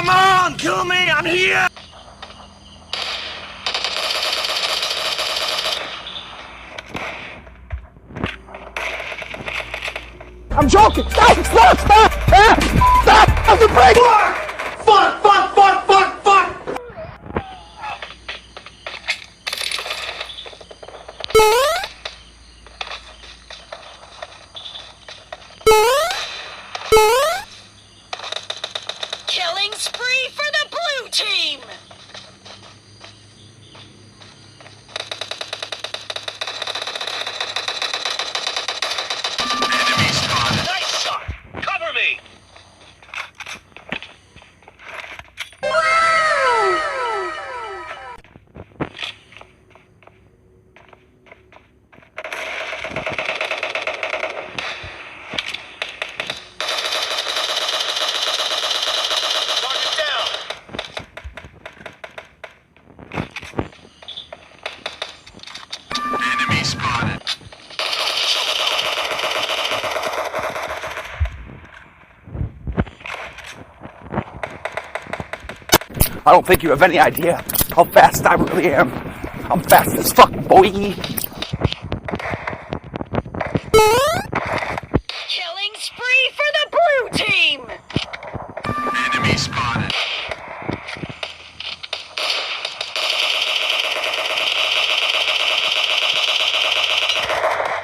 Come on, kill me, I'm here! I'm joking! Stop! Stop! Stop! Stop! Stop the break! Fuck! Fuck! Fuck! Fuck! Fuck! Killing spree for the blue team! Enemy spotted. Nice shot! Cover me! Target down! Enemy spotted. I don't think you have any idea how fast I really am. I'm fast as fuck, boy. Killing spree for the blue team! Enemy spotted.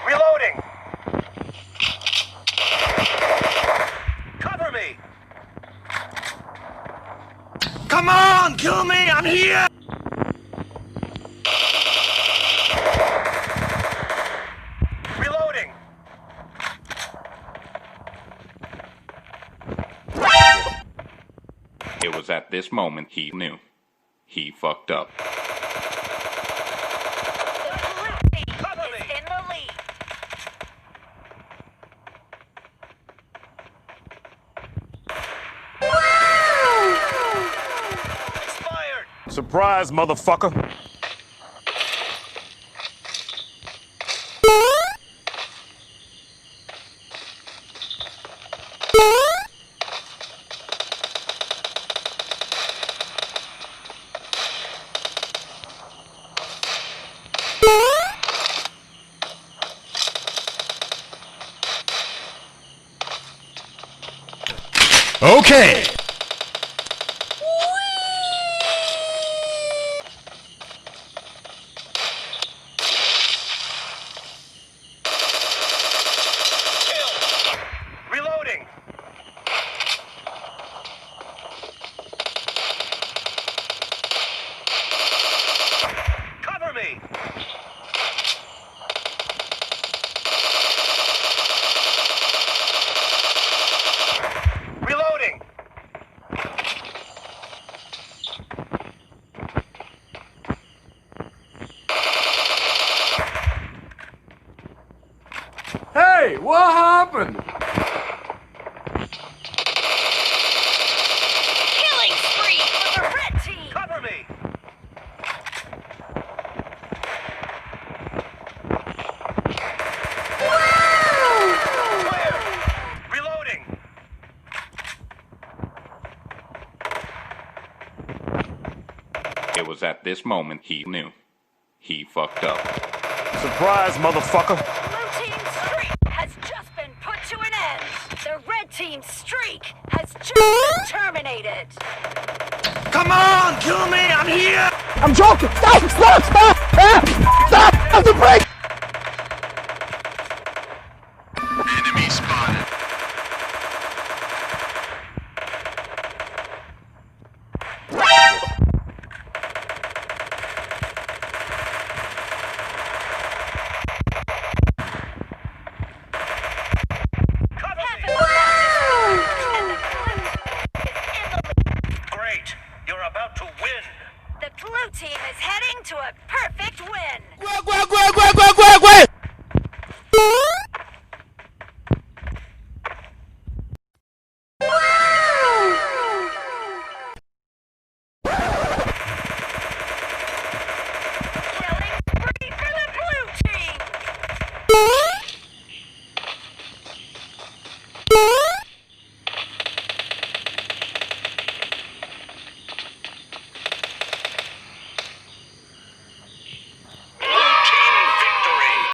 Reloading! Cover me! Come on, kill me, I'm here! Reloading! It was at this moment he knew. He fucked up. The blue team Cover is me. in the lead. Expired! Surprise, motherfucker. Okay! Kill! Reloading! Cover me! Reloading! Hey, what happened? Killing spree for the red team! Cover me! Clear! Reloading! It was at this moment he knew. He fucked up. Surprise, motherfucker. Blue team's streak has just been put to an end. The red team's streak has just been terminated. Come on, kill me, I'm here! I'm joking! Stop! Stop! Stop! Stop! Stop the break!